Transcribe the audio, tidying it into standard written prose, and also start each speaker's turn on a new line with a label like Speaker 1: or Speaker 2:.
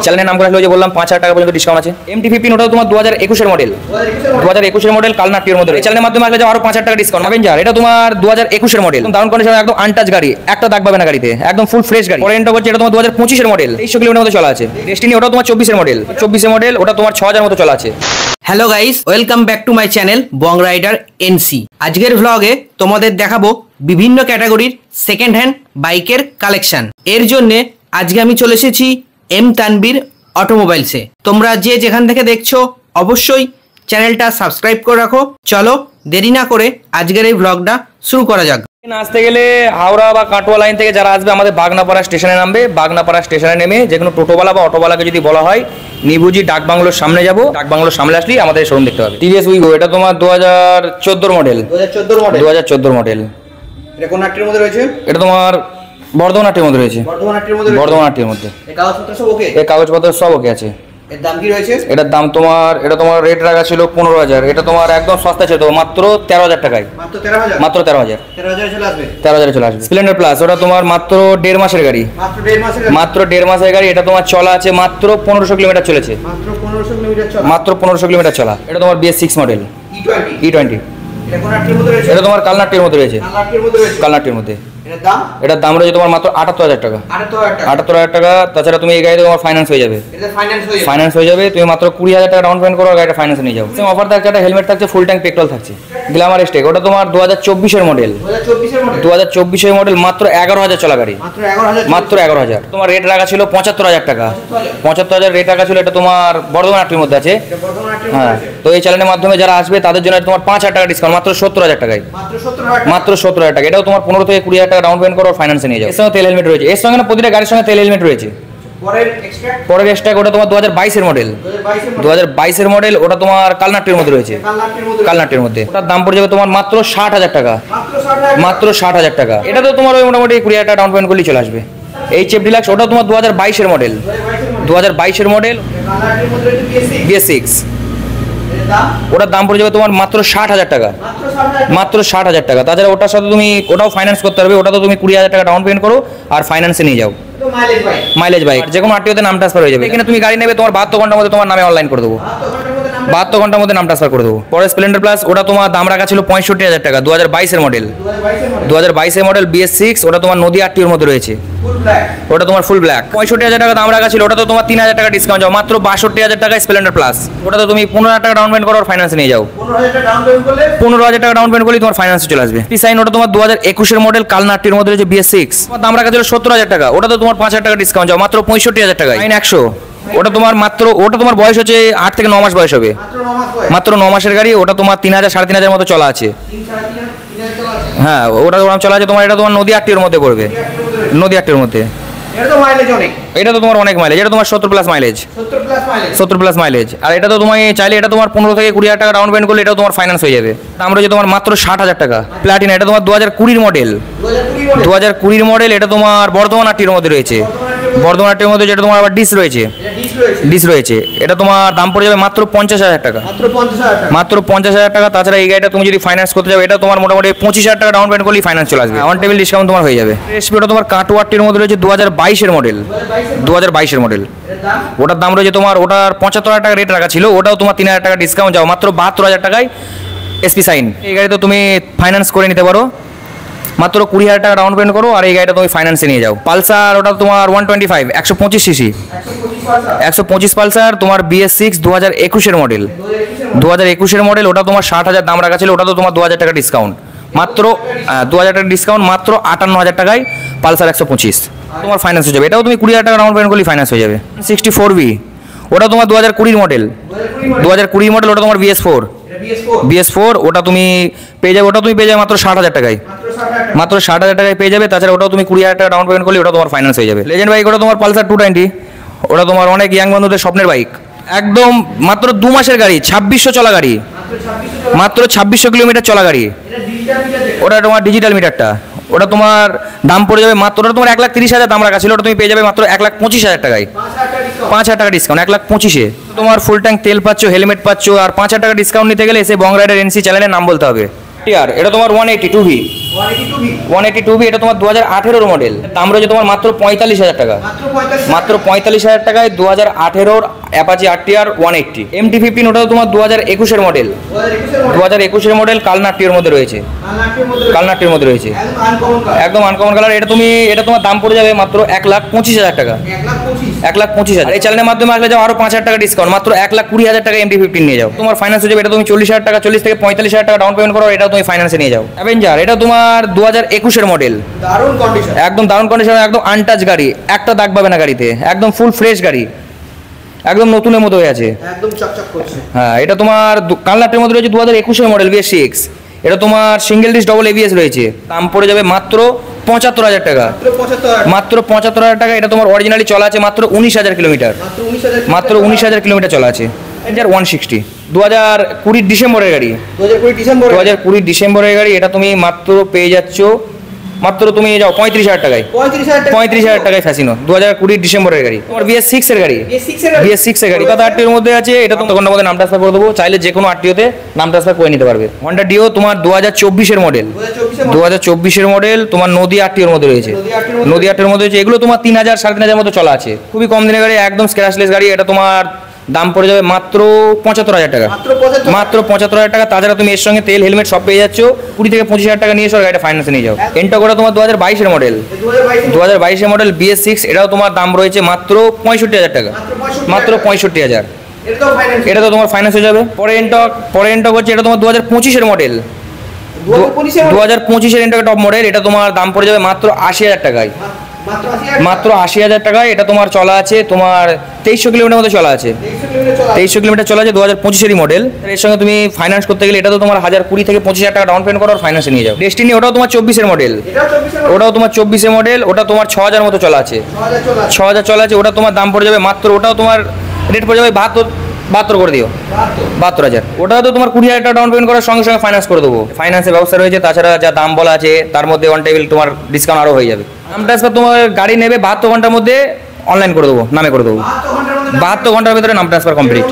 Speaker 1: চ্যানেলের নাম করে আসলে যে বললাম 5,000 টাকা পর্যন্ত ডিসকাউন্ট আছে। MT-15 ওটাও তোমার 2021 এর মডেল, 2021 এর মডেল কালনাটির মধ্যে। এই চ্যানেলের মাধ্যমে আসলে যে আরো 5,000 টাকা ডিসকাউন্ট। অ্যাভেঞ্জার এটা তোমার 2021 এর মডেল, দারুণ কন্ডিশন, একদম আনটাচ গাড়ি, একটা দাগ পাবে না গাড়িতে, একদম ফুল ফ্রেশ গাড়ি। পরে হচ্ছে এটা তোমার 2025 এর মডেল, 2300 কিলোমিটার মতো চলা আছে। ডেস্টিনি ওটাও তোমার 24 এর মডেল, 24 এর মডেল, ওটা তোমার 6000 মতো চলা আছে।
Speaker 2: Hello guys, welcome back to my channel bong rider NC. আজকের ভ্লগে তোমাদের দেখাবো বিভিন্ন ক্যাটাগরির সেকেন্ড হ্যান্ড বাইকের কালেকশন। এর জন্যে আজকে আমি চলে এসেছি এম তানবীর অটোমোবাইলসে। তোমরা যে যেখান থেকে দেখছো অবশ্যই চ্যানেলটা সাবস্ক্রাইব করে রাখো। চলো দেরি না করে আজকের এই ভ্লগটা শুরু করা যাক।
Speaker 1: আসতে গেলে হাওড়া বা কাটোয়া লাইন থেকে যারা আসবে আমাদের বাগনাপাড়া স্টেশনে নামবে। বাগনাপাড়া স্টেশনে নেমে যে কোনো টোটোওয়ালা বা অটোওয়ালাকে যদি বলা হয় নিবুজি ডাকবাংলোর সামনে যাবো, ডাকবাংলোর সামনে আসলেই আমাদের শোরুম দেখতে হবে। টিভিএস উইগো এটা তোমার 2014 মডেল, 2014 মডেল।
Speaker 2: এটা কোন হাটের মধ্যে রয়েছে?
Speaker 1: এটা তোমার বর্ধমান হাটের মধ্যে রয়েছে। বর্ধমান হাটের মধ্যে। এই কাগজপত্র সব ওকে? এই কাগজপত্র সব ওকে আছে।
Speaker 2: এর দাম কি রয়েছে?
Speaker 1: এটার দাম তোমার, এটা তোমার রেট রাখা ছিল 15,000, এটা তোমার একদম সস্তা ছিল মাত্র 13,000 টাকায়।
Speaker 2: মাত্র 13,000?
Speaker 1: মাত্র 13,000।
Speaker 2: 13,000 চলে আসবে?
Speaker 1: 13,000 চলে আসবে। স্প্লেন্ডার প্লাস ওটা তোমার মাত্র 1.5 মাসের গাড়ি।
Speaker 2: মাত্র 1.5 মাসের গাড়ি?
Speaker 1: মাত্র 1.5 মাসের গাড়ি। এটা তোমার চলা আছে মাত্র 1500 কিলোমিটার চলেছে।
Speaker 2: মাত্র 1500 কিলোমিটার চলা?
Speaker 1: মাত্র 1500 কিলোমিটার চলা। এটা তোমার BS6 মডেল, E20।
Speaker 2: এটা কোন হাটের মধ্যে রয়েছে?
Speaker 1: এটা তোমার কালনাটির মধ্যে রয়েছে।
Speaker 2: কালনাটির মধ্যে রয়েছে?
Speaker 1: কালনাটির মধ্যে।
Speaker 2: এটার দাম
Speaker 1: রয়েছে তোমার মাত্র 78,000 টাকা। 78,000 টাকা। তাছাড়া তুমি এই গাড়িতে তোমার ফাইন্যান্স হয়ে যাবে। ফাইন্যান্স হয়ে যাবে। তুমি মাত্র 20,000 টাকা ডাউন পেমেন্ট করো, গাড়িটা ফাইন্যান্সে নিয়ে যাও। সেম অফার থাকছে, একটা হেলমেট থাকছে, ফুল ট্যাঙ্ক পেট্রোল থাকছে। গ্ল্যামার স্টেক ওটা তোমার 2024 এর মডেল, 2024 এর মডেল, মাত্র 11,000 চলা গাড়ি। মাত্র 11,000। তোমার রেট রাখা ছিল 75,000 টাকা। 75,000 রেট রাখা ছিল। এটা তোমার বর্ধমান হাটের মধ্যে আছে। হ্যাঁ, তো এই চ্যানেলের মাধ্যমে যারা আসবে তাদের জন্য তোমার 5,000 টাকা ডিসকাউন্ট, মাত্র 70,000 টাকায়। মাত্র 70,000 টাকা। এটাও তোমার 15 থেকে 20,000 টাকা ডাউন পেমেন্ট করো, ফাইন্যান্সে নিয়ে যাও। এর সঙ্গে তেল হেলমেট রয়েছে। এর সঙ্গে না প্রতিটা গাড়ির সঙ্গে তেল হেলমেট রয়েছে। পরের এক্সট্রা ওটা তোমার 2022 এর মডেল, 2022 এর মডেল, ওটা তোমার কালনাটির মধ্যে রয়েছে। কালনাটির মধ্যে ওটার দাম পড়ে যাবে তোমার মাত্র 60,000 টাকা। মাত্র 60,000 টাকা। এটা তো তোমার ওই মোটামুটি 20,000 টাকা ডাউন পেমেন্ট করলেই চলে আসবে। HF ডিলাক্স ওটা তোমার 2022 এর মডেল, 2022 এর মডেল, BS6। ওটার দাম পড়ে যাবে তোমার মাত্র 60,000 টাকা। মাত্র 60,000 টাকা। তাছাড়া ওটার সাথে তুমি ওটাও ফাইন্যান্স করতে পারবে। ওটা তো তুমি 20,000 টাকা ডাউন পেমেন্ট করো আর ফাইন্যান্সে নিয়ে যাও। মাইলেজ বাইক, যে কোনো আরটিওতে নাম ট্রান্সফার হয়ে যাবে। এখানে তুমি গাড়ি নেবে, তোমার 72 ঘন্টার মধ্যে তোমার নামে অনলাইন করে দেবো। 72 ঘন্টার মধ্যে নাম ট্রান্সফার করে দেবো। পরে স্প্লেন্ডার প্লাস ওটা তোমার দাম রাখা ছিল 65,000 টাকা, 2022 এর মডেল, 2022 এর মডেল, BS6। ওটা তোমার নদী আরটিওর মধ্যে রয়েছে। ওটা তোমার ফুল ব্ল্যাক। 65,000 টাকা দাম রাখা ছিল। ওটা তো তোমার 3,000 টাকা ডিসকাউন্ট যাও, মাত্র 62,000 টাকা স্প্লেন্ডার প্লাস। ওটা তো তুমি 15,000 টাকা ডাউন পেমেন্ট করো আর ফাইন্যান্সে নিয়ে যাও। 15,000 টাকা ডাউন পেমেন্ট করলে তোমার ফাইন্যান্সে চলে আসবে। ডিজাইন ওটা তোমার 2021 এর মডেল, কালনাটির মধ্যে রয়েছে, BS6। দাম রাখা ছিল 70,000 টাকা। ওটা তো তোমার 5,000 টাকা ডিসকাউন্ট যাও, মাত্র 65,000 টাকা। 100 ওটা তোমার মাত্র, ওটা তোমার বয়স হচ্ছে 8 থেকে 9 মাস বয়স হবে। মাত্র 9 মাসের গাড়ি। ওটা তোমার 3,000 3,500 মতো চলা আছে। হ্যাঁ, ওটা তোমার চলা আছে তোমার। এটা তোমার নদী আটটির মধ্যে পড়বে, নদী আটটির মধ্যে। এটা তো তোমার অনেক মাইলেজ। এটা তোমার 70 প্লাস মাইলেজ, 70 প্লাস মাইলেজ। আর এটা তো তুমি চাইলে এটা তোমার 15 থেকে 20,000 টাকা ডাউন পেমেন্ট করলে এটাও তোমার ফাইন্যান্স হয়ে যাবে। দাম রয়েছে তোমার মাত্র 60,000 টাকা। প্লাটিনা এটা তোমার 2020 মডেল, 2020 মডেল। এটা তোমার বর্ধমান হাটের মধ্যে রয়েছে। বর্ধমান হাটের মধ্যে যেটা তোমার আবার ডিস রয়েছে, ডিস রয়েছে। এটা তোমার দাম পড়ে যাবে মাত্র 50,000 টাকা। মাত্র 50,000 টাকা। তাছাড়া এই গাড়িটা তুমি যদি ফাইন্যান্স করতে যাও, এটা তোমার মোটামুটি 25,000 টাকা ডাউন পেমেন্ট করলেই ফাইন্যান্স চলে আসবে। অন টেবিল ডিসকাউন্ট তোমার হয়ে যাবে। এসপি ওটা তোমার কাটোয়াটির মধ্যে রয়েছে, 2022 এর মডেল, 2022 এর মডেল। ওটার দাম রয়েছে তোমার, ওটার 75,000 টাকা রেট রাখা ছিল। ওটাও তোমার 3,000 টাকা ডিসকাউন্ট যাও, মাত্র 72,000 টাকায় এসপি সাইন। এই গাড়ি তো তুমি ফাইন্যান্স করে নিতে পারো, মাত্র 20,000 টাকা ডাউন পেমেন্ট করো আর এই গাড়িটা তুমি ফাইন্যান্সে নিয়ে যাও। পালসার ওটা তোমার 125, 125 সিসি, 125 পালসার, তোমার BS6, 2021 এর মডেল, 2021 এর মডেল। ওটা তোমার 60,000 দাম রাখা ছিল। ওটা তো তোমার 2,000 টাকা ডিসকাউন্ট, মাত্র 2,000 টাকা ডিসকাউন্ট, মাত্র 58,000 টাকায় পালসার 125 তোমার ফাইন্যান্স হয়ে যাবে। এটাও তুমি 20,000 টাকা ডাউন পেমেন্ট করলে ফাইন্যান্স হয়ে যাবে। 64V ওটা তোমার 2020 মডেল, 2020 মডেল। ওটা তোমার BS4। ওটা তুমি পেয়ে যাবে, ওটা তুমি পেয়ে যাবে মাত্র 60,000 টাকায়। মাত্র 60,000 টাকায় পেয়ে যাবে। তাছাড়া ওটাও তুমি 20,000 টাকা ডাউন পেমেন্ট করলে ওটা তোমার ফাইন্যান্স হয়ে যাবে। লেজেন্ড বাইক ওটা তোমার পালসার 220। ওটা তোমার অনেক ইয়াং বন্ধুদের স্বপ্নের বাইক। একদম মাত্র 2 মাসের গাড়ি, 2600 চলা গাড়ি, মাত্র 2600 কিলোমিটার চলা গাড়ি। ওটা তোমার ডিজিটাল মিটারটা। ওটা তোমার দাম পড়ে যাবে মাত্র, ওটা তোমার 1,30,000 দাম রাখা ছিল। ওটা তুমি পেয়ে যাবে মাত্র 1,25,000 টাকায়। 5,000 টাকা ডিসকাউন্ট, 1,25,000 তোমার ফুল ট্যাঙ্ক তেল পাচ্ছ, হেলমেট পাচ্ছ। আর 5,000 টাকা ডিসকাউন্ট নিতে গেলে এসে বং রাইডার এনসি চ্যানেলের নাম বলতে হবে। টিআর এটা তোমার 182V 182V এটা তোমার 2018 মডেল, দাম রয়েছে তোমার মাত্র 45,000 টাকা। মাত্র 45,000 টাকায় 2018 অ্যাপাচি আরটিআর 180। MT-15 ওটাও তোমার 2021 মডেল, 2021 মডেল কালনাটির মধ্যে রয়েছে, কালনাটির মধ্যে রয়েছে, একদম আনকমন কালার। এটা তোমার দাম পড়ে যাবে মাত্র 1,25,000 টাকা, 1,25,000। এই চ্যানেলের মাধ্যমে আসলে যাও আরো 5,000 টাকা ডিসকাউন্ট, মাত্র 1,20,000 টাকা MT-15 নিয়ে যাও, তোমার ফাইন্যান্স হয়ে যাবে। এটা তুমি 40,000 টাকা, 40 থেকে 45,000 টাকা ডাউন পেমেন্ট করো, এটা তুমি ফাইন্যান্সে নিয়ে যাও। অ্যাভেঞ্জার এটা তোমার 2021 মডেল,
Speaker 2: দারুণ কন্ডিশন,
Speaker 1: একদম দারুণ কন্ডিশন, একদম আনটাচ গাড়ি, একটা দাগ পাবে না গাড়িতে, একদম ফুল ফ্রেশ গাড়ি, একদম নতুনের মতো হয়ে আছে,
Speaker 2: একদম চকচক করছে।
Speaker 1: হ্যাঁ এটা তোমার কালনাটির মধ্যে রয়েছে 2021 মডেল BS6। এটা তোমার সিঙ্গেল ডিস্ক ডবল ABS রয়েছে, দাম পড়ে যাবে মাত্র 75,000 টাকা, মাত্র 75,000 টাকা। এটা তোমার অরিজিনালি চলা আছে মাত্র 19,000 কিলোমিটার, মাত্র 19,000 কিলোমিটার চলা আছে। 160 2020 ডিসেম্বরের গাড়ি, 2020 ডিসেম্বরের গাড়ি। এটা তুমি মাত্র পেয়ে যাচ্ছ, মাত্র তুমি যাও 35,000 টাকায়, 35,000 টাকায় ফ্যাসিনো 2020 ডিসেম্বরের গাড়ি। তোমার BS6 এর গাড়ি, BS6 এর গাড়ি কত আরটিওর মধ্যে আছে, এটা তুমি তখন মধ্যে নাম ট্রান্সফার করে দেবো, চাইলে যে কোনো আরটিওতে নাম ট্রান্সফার করে নিতে পারবে। হন্ডা ডিও তোমার 2024 মডেল, 2024 মডেল তোমার নদী আরটিওর মধ্যে রয়েছে, নদী আরটিওর মধ্যে রয়েছে। এগুলো তোমার 3,000 3,500 মতো চলা আছে, খুবই কম দিনের গাড়ি, একদম স্ক্র্যাচলেস গাড়ি। এটা তোমার দাম পড়ে যাবে মাত্র 75,000 টাকা, মাত্র 75,000 টাকা। তাছাড়া তুমি এর সঙ্গে তেল হেলমেট সব পেয়ে যাচ্ছ। 20 থেকে 25,000 টাকা নিয়ে এসো, গাড়িটা ফাইন্যান্সে নিয়ে যাও। এন্ট্রাগোটা তোমার 2022 মডেল, 2022 মডেল BS6। এটাও তোমার দাম রয়েছে মাত্র 65,000 টাকা, মাত্র 65,000। এটা তো তোমার ফাইন্যান্স হয়ে যাবে। পরে এন্টক হচ্ছে এটা তোমার 2025 মডেল, 2025 এন্টক টপ মডেল। এটা তোমার দাম পড়ে যাবে মাত্র 80,000 টাকায়, মাত্র 80,000 টাকায়। এটা তোমার চলা আছে তোমার 2300 কিলোমিটার মতো চলা আছে, 2300 কিলোমিটার চলা আছে, 2025 মডেল। এর সঙ্গে তুমি ফাইন্যান্স করতে গেলে এটা তো তোমার 1,020 থেকে 25,000 টাকা ডাউন পেমেন্ট করো আর ফাইন্যান্সে নিয়ে যাও। ডেস্টিনি ওটাও তোমার 24 মডেল, ওটাও তোমার 24 মডেল। ওটা তোমার 6,000 মতো চলা আছে, 6,000 চলা আছে। ওটা তোমার দাম পড়ে যাবে মাত্র, ওটাও তোমার রেট পড়ে যাবে 72 করে দিও, 72,000। ওটাও তো তোমার 20,000 টাকা ডাউন পেমেন্ট করার সঙ্গে সঙ্গে ফাইন্যান্স করে দেবো, ফাইন্যান্সের ব্যবস্থা রয়েছে। তাছাড়া যা দাম বলা আছে তার মধ্যে ওয়ান টেবিল তোমার ডিসকাউন্ট আরও হয়ে যাবে। নাম ট্রান্সফার তোমার গাড়ি নেবে 72 ঘন্টার মধ্যে অনলাইন করে দেবো, নামে করে দেবো, 72 ঘন্টার ভিতরে নাম ট্রান্সফার কমপ্লিট।